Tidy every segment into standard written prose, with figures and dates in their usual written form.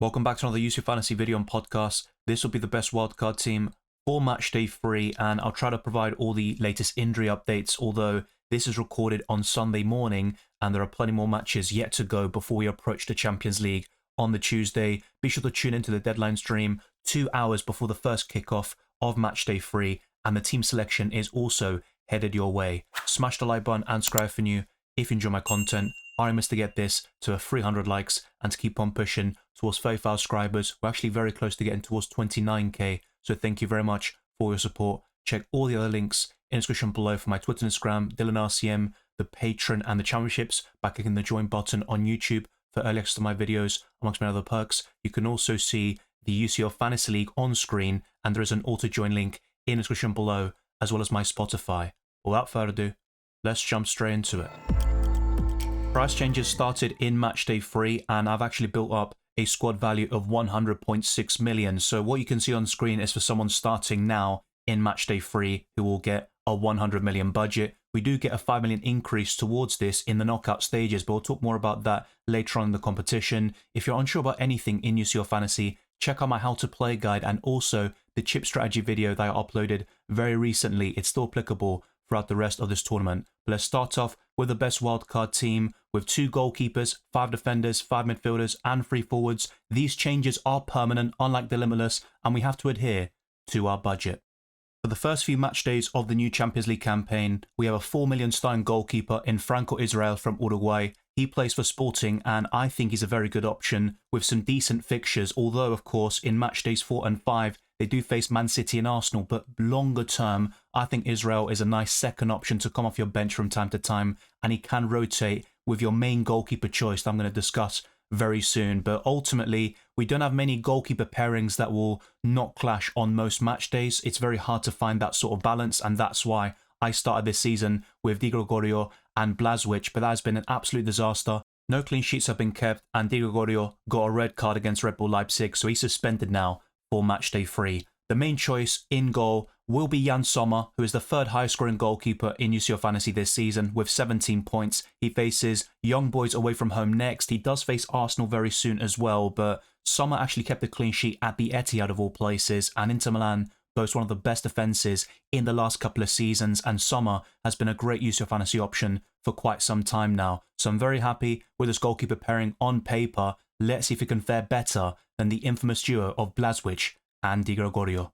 Welcome back to another UCL Fantasy video and podcast. This will be the best wildcard team for Matchday 3, and I'll try to provide all the latest injury updates, although this is recorded on Sunday morning and there are plenty more matches yet to go before we approach the Champions League on the Tuesday. Be sure to tune into the deadline stream 2 hours before the first kickoff of Matchday 3, and the team selection is also headed your way. Smash the like button and subscribe for new if you enjoy my content. Our aim is to get this to 300 likes and to keep on pushing towards 30,000 subscribers. We're actually very close to getting towards 29k, so thank you very much for your support. Check all the other links in the description below for my Twitter and Instagram, DylanRCM, the Patreon and the championships by clicking the join button on YouTube for early access to my videos, amongst many other perks. You can also see the UCL Fantasy League on screen, and there is an auto-join link in the description below, as well as my Spotify. Without further ado, let's jump straight into it. Price changes started in Matchday 3, and I've actually built up a squad value of 100.6 million. So what you can see on screen is for someone starting now in Matchday 3 who will get a 100 million budget. We do get a 5 million increase towards this in the knockout stages, but we'll talk more about that later on in the competition. If you're unsure about anything in UCL Fantasy, check out my how to play guide and also the chip strategy video that I uploaded very recently. It's still applicable throughout the rest of this tournament. But let's start off with the best wildcard team with 2 goalkeepers, 5 defenders, 5 midfielders, and 3 forwards. These changes are permanent, unlike the limitless, and we have to adhere to our budget. For the first few match days of the new Champions League campaign, we have a 4 million starting goalkeeper in Franco Israel from Uruguay. He plays for Sporting, and I think he's a very good option with some decent fixtures, although, of course, in match days 4 and 5, they do face Man City and Arsenal, but longer term, I think Israel is a nice second option to come off your bench from time to time, and he can rotate with your main goalkeeper choice that I'm going to discuss very soon. But ultimately, we don't have many goalkeeper pairings that will not clash on most match days. It's very hard to find that sort of balance, and that's why I started this season with Di Gregorio and Blažević, but that has been an absolute disaster. No clean sheets have been kept, and Di Gregorio got a red card against Red Bull Leipzig, so he's suspended now for Matchday 3. The main choice in goal will be Jan Sommer, who is the 3rd highest scoring goalkeeper in UCL Fantasy this season with 17 points. He faces Young Boys away from home next. He does face Arsenal very soon as well, but Sommer actually kept a clean sheet at the Etihad of all places, and Inter Milan boasts one of the best defences in the last couple of seasons, and Sommer has been a great UCL Fantasy option for quite some time now. So I'm very happy with this goalkeeper pairing on paper. Let's see if it can fare better than the infamous duo of Blažević and Di Gregorio.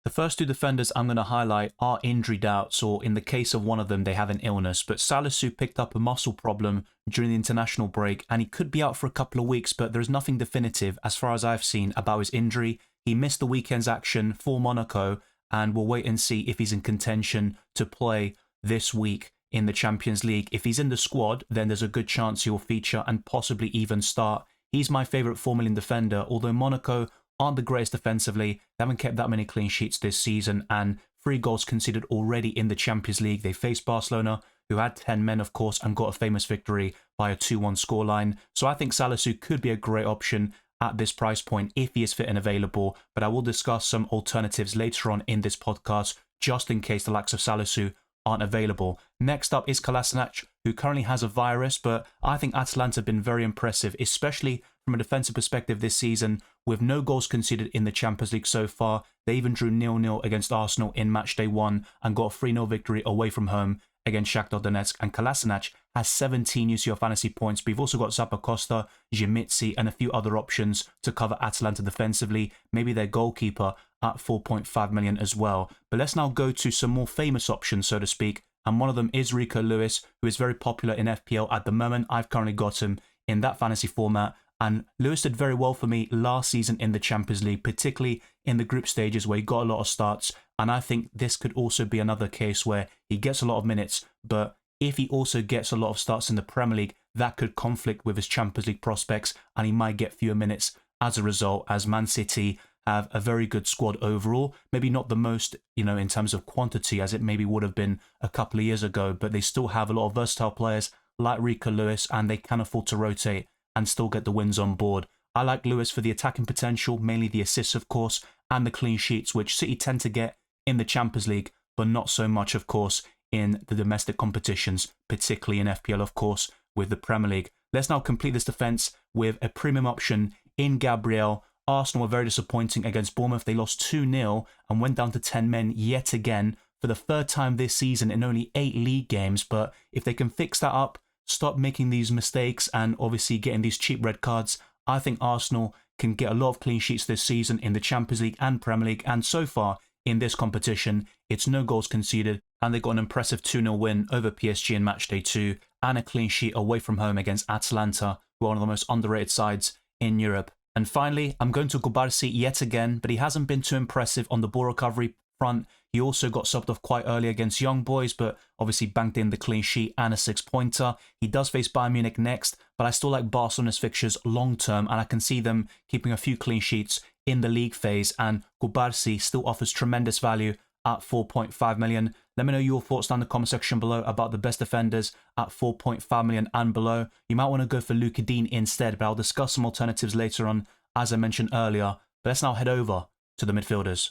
The first 2 defenders I'm going to highlight are injury doubts, or in the case of one of them, they have an illness. But Salisu picked up a muscle problem during the international break, and he could be out for a couple of weeks, but there's nothing definitive as far as I've seen about his injury. He missed the weekend's action for Monaco, and we'll wait and see if he's in contention to play this week in the Champions League. If he's in the squad, then there's a good chance he will feature and possibly even start. He's my favourite 4 million defender, although Monaco aren't the greatest defensively. They haven't kept that many clean sheets this season, and 3 goals conceded already in the Champions League. They faced Barcelona, who had 10 men, of course, and got a famous victory by a 2-1 scoreline. So I think Salisu could be a great option at this price point if he is fit and available, but I will discuss some alternatives later on in this podcast, just in case the likes of Salisu aren't available. Next up is Kolasinac, who currently has a virus, but I think Atalanta have been very impressive, especially from a defensive perspective this season, with no goals conceded in the Champions League so far. They even drew 0-0 against Arsenal in Matchday 1 and got a 3-0 victory away from home against Shakhtar Donetsk. And Kolasinac has 17 UCL Fantasy points, but you've also got Zappacosta, Jimitsi, and a few other options to cover Atalanta defensively, maybe their goalkeeper at 4.5 million as well. But let's now go to some more famous options, so to speak, and one of them is Rico Lewis, who is very popular in FPL at the moment. I've currently got him in that fantasy format, and Lewis did very well for me last season in the Champions League, particularly in the group stages where he got a lot of starts, and I think this could also be another case where he gets a lot of minutes, but if he also gets a lot of starts in the Premier League, that could conflict with his Champions League prospects, and he might get fewer minutes as a result, as Man City have a very good squad overall. Maybe not the most, in terms of quantity as it maybe would have been a couple of years ago, but they still have a lot of versatile players like Rico Lewis, and they can afford to rotate and still get the wins on board. I like Lewis for the attacking potential, mainly the assists, of course, and the clean sheets, which City tend to get in the Champions League, but not so much, of course, in the domestic competitions, particularly in FPL, of course, with the Premier League. Let's now complete this defence with a premium option in Gabriel. Arsenal were very disappointing against Bournemouth. They lost 2-0 and went down to 10 men yet again for the third time this season in only 8 league games. But if they can fix that up, stop making these mistakes and obviously getting these cheap red cards, I think Arsenal can get a lot of clean sheets this season in the Champions League and Premier League. And so far in this competition, it's no goals conceded. And they got an impressive 2-0 win over PSG in Matchday 2 and a clean sheet away from home against Atalanta, who are one of the most underrated sides in Europe. And finally, I'm going to Cubarsí yet again, but he hasn't been too impressive on the ball recovery front. He also got subbed off quite early against Young Boys, but obviously banked in the clean sheet and a 6-pointer. He does face Bayern Munich next, but I still like Barcelona's fixtures long term, and I can see them keeping a few clean sheets in the league phase, and Cubarsí still offers tremendous value at 4.5 million. Let me know your thoughts down in the comment section below about the best defenders at 4.5 million and below. You might want to go for Luca Dean instead, but I'll discuss some alternatives later on, as I mentioned earlier. But let's now head over to the midfielders.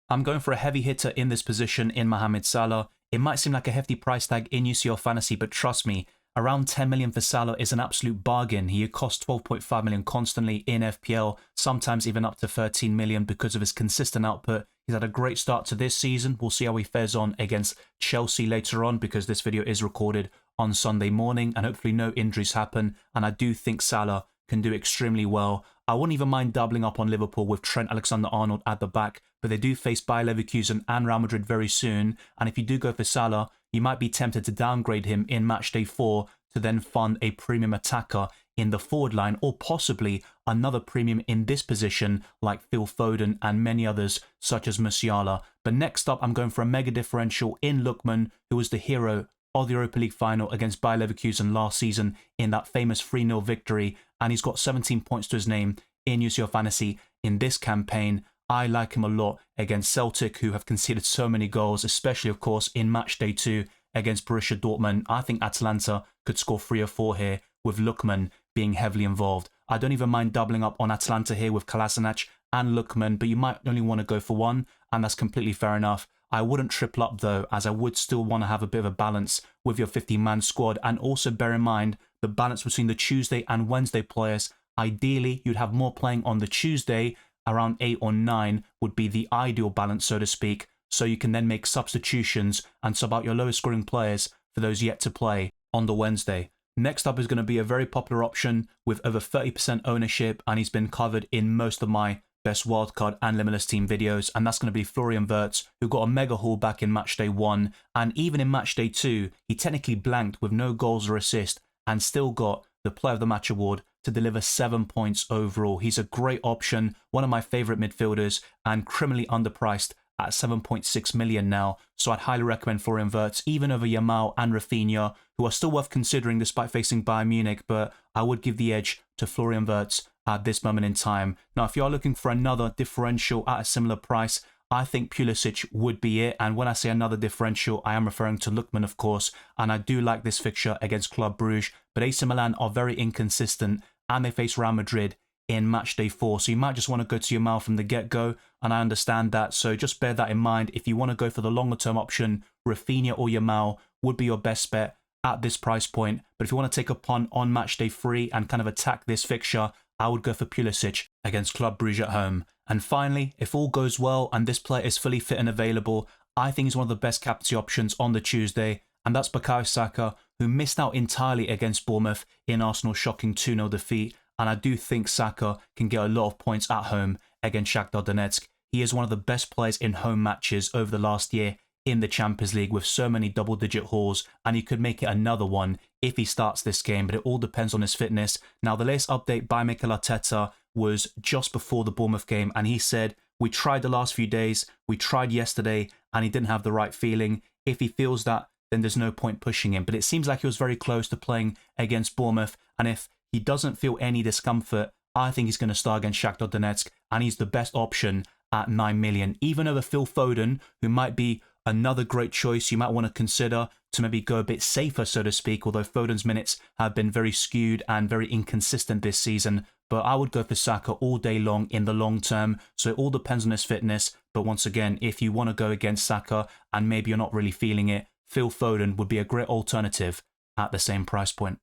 I'm going for a heavy hitter in this position in Mohamed Salah. It might seem like a hefty price tag in UCL Fantasy, but trust me, around 10 million for Salah is an absolute bargain. He costs 12.5 million constantly in FPL, sometimes even up to 13 million because of his consistent output. He's had a great start to this season. We'll see how he fares on against Chelsea later on, because this video is recorded on Sunday morning and hopefully no injuries happen. And I do think Salah can do extremely well. I wouldn't even mind doubling up on Liverpool with Trent Alexander-Arnold at the back, but they do face Bayer Leverkusen and Real Madrid very soon. And if you do go for Salah, you might be tempted to downgrade him in Matchday 4 to then fund a premium attacker in the forward line, or possibly another premium in this position like Phil Foden and many others such as Musiala. But next up, I'm going for a mega differential in Lookman, who was the hero of the Europa League final against Bayer Leverkusen last season in that famous 3-0 victory, and he's got 17 points to his name in UCL Fantasy in this campaign. I like him a lot against Celtic, who have conceded so many goals, especially of course in Matchday 2 against Borussia Dortmund. I think Atalanta could score 3 or 4 here with Lookman being heavily involved. I don't even mind doubling up on Atalanta here with Kolasinac and Lookman, but you might only want to go for one, and that's completely fair enough. I wouldn't triple up though, as I would still want to have a bit of a balance with your 50-man squad, and also bear in mind the balance between the Tuesday and Wednesday players. Ideally, you'd have more playing on the Tuesday, around 8 or 9 would be the ideal balance, so to speak, so you can then make substitutions and sub out your lowest scoring players for those yet to play on the Wednesday. Next up is going to be a very popular option with over 30% ownership, and he's been covered in most of my best wildcard and limitless team videos, and that's going to be Florian Wirtz, who got a mega haul back in Matchday 1, and even in Matchday 2, he technically blanked with no goals or assist, and still got the Player of the Match award to deliver 7 points overall. He's a great option, one of my favourite midfielders, and criminally underpriced at 7.6 million now, so I'd highly recommend Florian Wirtz, even over Yamal and Rafinha, who are still worth considering despite facing Bayern Munich, but I would give the edge to Florian Wirtz at this moment in time. Now, if you are looking for another differential at a similar price, I think Pulisic would be it, and when I say another differential, I am referring to Lookman, of course, and I do like this fixture against Club Brugge, but AC Milan are very inconsistent, and they face Real Madrid in Matchday 4, so you might just want to go to Yamal from the get-go, and I understand that, so just bear that in mind. If you want to go for the longer-term option, Rafinha or Yamal would be your best bet at this price point, but if you want to take a punt on Matchday 3 and kind of attack this fixture, I would go for Pulisic against Club Brugge at home. And finally, if all goes well and this player is fully fit and available, I think he's one of the best captaincy options on the Tuesday, and that's Bukayo Saka, who missed out entirely against Bournemouth in Arsenal's shocking 2-0 defeat, and I do think Saka can get a lot of points at home against Shakhtar Donetsk. He is one of the best players in home matches over the last year in the Champions League with so many double-digit hauls, and he could make it another one if he starts this game, but it all depends on his fitness. Now, the latest update by Mikel Arteta was just before the Bournemouth game, and he said, we tried the last few days, we tried yesterday, and he didn't have the right feeling. If he feels that, then there's no point pushing him, but it seems like he was very close to playing against Bournemouth, and if he doesn't feel any discomfort, I think he's going to start against Shakhtar Donetsk, and he's the best option at 9 million, even over Phil Foden, who might be another great choice you might want to consider to maybe go a bit safer, so to speak, although Foden's minutes have been very skewed and very inconsistent this season. But I would go for Saka all day long in the long term, so it all depends on his fitness. But once again, if you want to go against Saka and maybe you're not really feeling it, Phil Foden would be a great alternative at the same price point.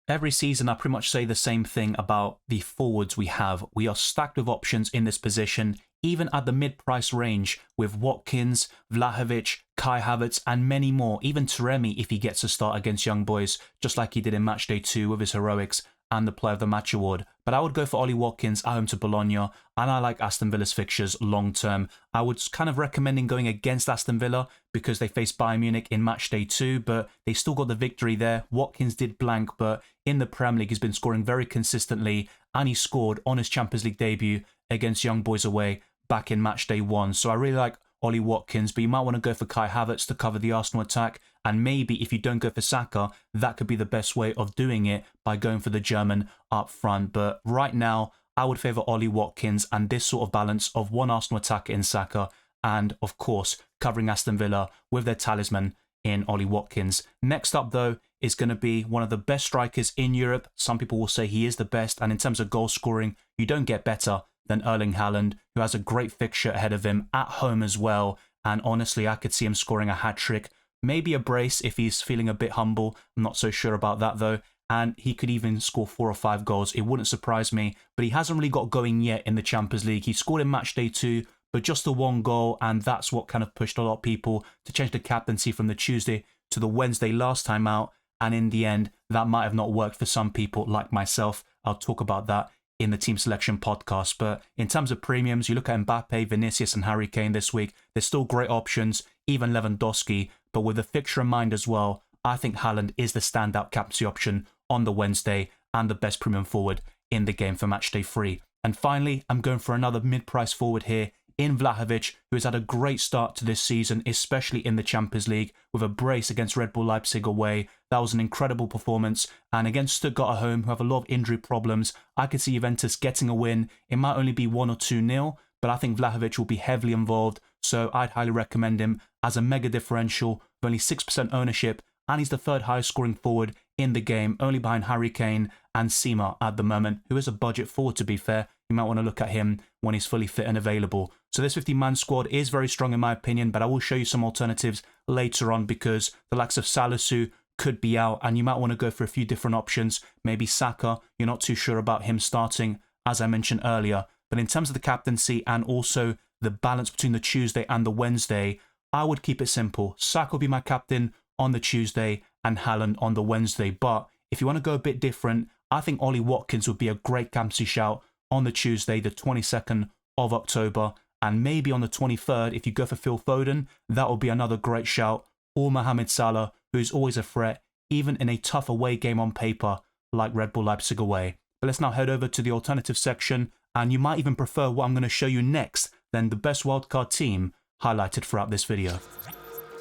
Every season, I pretty much say the same thing about the forwards we have. We are stacked with options in this position, even at the mid-price range, with Watkins, Vlahovic, Kai Havertz, and many more. Even Taremi, if he gets a start against Young Boys, just like he did in Matchday 2 with his heroics and the Player of the Match award. But I would go for Ollie Watkins at home to Bologna, and I like Aston Villa's fixtures long term. I would kind of recommend going against Aston Villa because they faced Bayern Munich in Matchday 2, but they still got the victory there. Watkins did blank, but in the Premier League, he's been scoring very consistently, and he scored on his Champions League debut against Young Boys away back in Matchday 1. So I really like Ollie Watkins, but you might want to go for Kai Havertz to cover the Arsenal attack, and maybe if you don't go for Saka, that could be the best way of doing it by going for the German up front. But right now, I would favour Ollie Watkins and this sort of balance of one Arsenal attacker in Saka, and of course, covering Aston Villa with their talisman in Ollie Watkins. Next up, though, is going to be one of the best strikers in Europe. Some people will say he is the best, and in terms of goal scoring, you don't get better than Erling Haaland, who has a great fixture ahead of him at home as well. And honestly, I could see him scoring a hat-trick, maybe a brace if he's feeling a bit humble. I'm not so sure about that though. And he could even score 4 or 5 goals. It wouldn't surprise me, but he hasn't really got going yet in the Champions League. He scored in Matchday 2, but just the 1 goal, and that's what kind of pushed a lot of people to change the captaincy from the Tuesday to the Wednesday last time out. And in the end, that might have not worked for some people like myself. I'll talk about that in the team selection podcast. But in terms of premiums, you look at Mbappe, Vinicius and Harry Kane this week, there's still great options, even Lewandowski. But with the fixture in mind as well, I think Haaland is the standout captaincy option on the Wednesday and the best premium forward in the game for Matchday 3. And finally, I'm going for another mid-price forward here in Vlahovic, who has had a great start to this season, especially in the Champions League, with a brace against Red Bull Leipzig away. That was an incredible performance. And against Stuttgart at home, who have a lot of injury problems, I could see Juventus getting a win. It might only be 1 or 2-0, but I think Vlahovic will be heavily involved. So I'd highly recommend him as a mega differential with only 6% ownership. And he's the 3rd highest scoring forward in the game, only behind Harry Kane and Sima at the moment, who is a budget forward to be fair. You might want to look at him when he's fully fit and available. So this 50-man squad is very strong in my opinion, but I will show you some alternatives later on because the likes of Salisu could be out and you might want to go for a few different options. Maybe Saka, you're not too sure about him starting, as I mentioned earlier. But in terms of the captaincy and also the balance between the Tuesday and the Wednesday, I would keep it simple. Saka will be my captain on the Tuesday and Haaland on the Wednesday. But if you want to go a bit different, I think Ollie Watkins would be a great captaincy shout on the Tuesday, the 22nd of October. And maybe on the 23rd, if you go for Phil Foden, that will be another great shout. Or Mohamed Salah, who's always a threat, even in a tough away game on paper, like Red Bull Leipzig away. But let's now head over to the alternative section, and you might even prefer what I'm going to show you next than the best wildcard team highlighted throughout this video.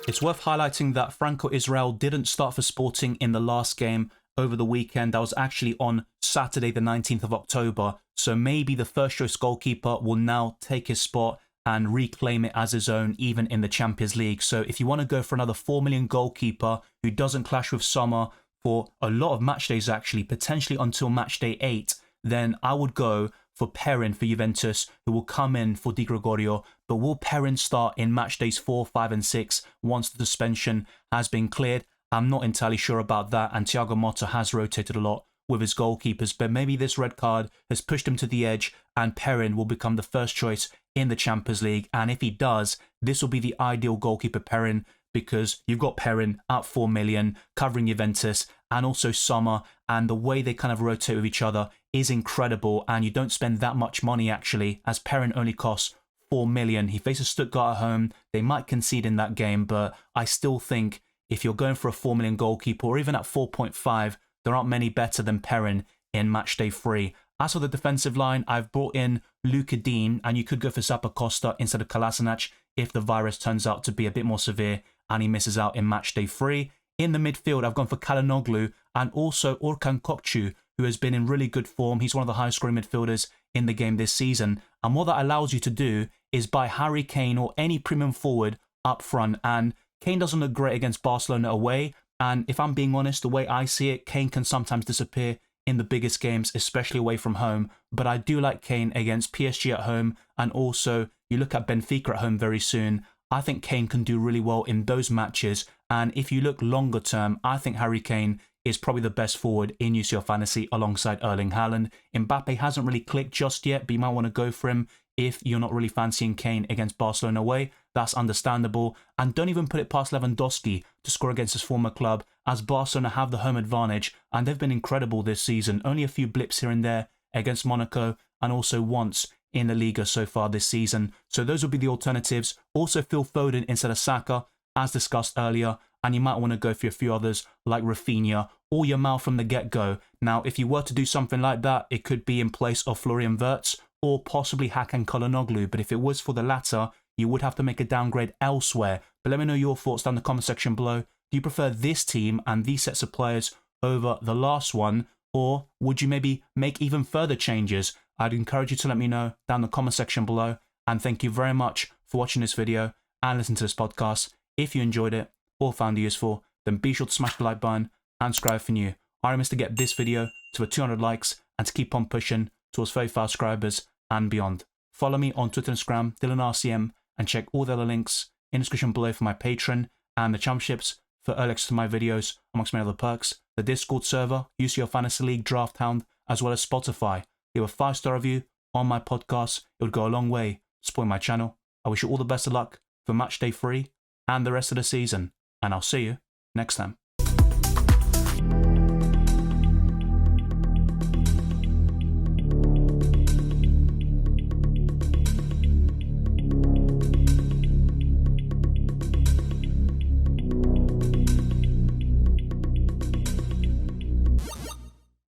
It's worth highlighting that Franco Israel didn't start for Sporting in the last game over the weekend. That was actually on Saturday the 19th of October. So maybe the first choice goalkeeper will now take his spot and reclaim it as his own even in the Champions League. So if you want to go for another 4 million goalkeeper who doesn't clash with Sommer for a lot of match days actually, potentially until matchday 8, then I would go for Perin for Juventus, who will come in for Di Gregorio. But will Perin start in match days 4, 5 and 6 once the suspension has been cleared? I'm not entirely sure about that, and Thiago Motta has rotated a lot with his goalkeepers, but maybe this red card has pushed him to the edge and Perin will become the first choice in the Champions League. And if he does, this will be the ideal goalkeeper Perin, because you've got Perin at 4 million covering Juventus and also Sommer, and the way they kind of rotate with each other is incredible, and you don't spend that much money actually, as Perin only costs 4 million. He faces Stuttgart at home. They might concede in that game, but I still think if you're going for a 4 million goalkeeper, or even at 4.5, there aren't many better than Perin in matchday 3. As for the defensive line, I've brought in Luca Dean, and you could go for Zappacosta instead of Kolasinac if the virus turns out to be a bit more severe and he misses out in matchday 3. In the midfield, I've gone for Kalanoglu and also Orkan Kokcu, who has been in really good form. He's one of the highest scoring midfielders in the game this season. And what that allows you to do is buy Harry Kane or any premium forward up front. And Kane doesn't look great against Barcelona away. And if I'm being honest, the way I see it, Kane can sometimes disappear in the biggest games, especially away from home. But I do like Kane against PSG at home. And also, you look at Benfica at home very soon. I think Kane can do really well in those matches. And if you look longer term, I think Harry Kane is probably the best forward in UCL Fantasy alongside Erling Haaland. Mbappe hasn't really clicked just yet, but you might want to go for him if you're not really fancying Kane against Barcelona away. That's understandable. And don't even put it past Lewandowski to score against his former club, as Barcelona have the home advantage and they've been incredible this season. Only a few blips here and there against Monaco and also once in the Liga so far this season. So those would be the alternatives. Also Phil Foden instead of Saka, as discussed earlier. And you might want to go for a few others like Rafinha or Yamal from the get-go. Now, if you were to do something like that, it could be in place of Florian Wirtz or possibly Hakan Çalhanoğlu. But if it was for the latter, you would have to make a downgrade elsewhere. But let me know your thoughts down in the comment section below. Do you prefer this team and these sets of players over the last one? Or would you maybe make even further changes? I'd encourage you to let me know down in the comment section below. And thank you very much for watching this video and listening to this podcast. If you enjoyed it or found it useful, then be sure to smash the like button and subscribe for new. Our aim is to get this video to 200 likes and to keep on pushing towards 35 subscribers and beyond. Follow me on Twitter and Instagram, DylanRCM, and check all the other links in the description below for my Patreon and the championships for early access to my videos, amongst many other perks, the Discord server, UCL Fantasy League, Draft Hound, as well as Spotify. Leave a 5-star review on my podcast. It would go a long way to support my channel. I wish you all the best of luck for Matchday 3 and the rest of the season, and I'll see you next time.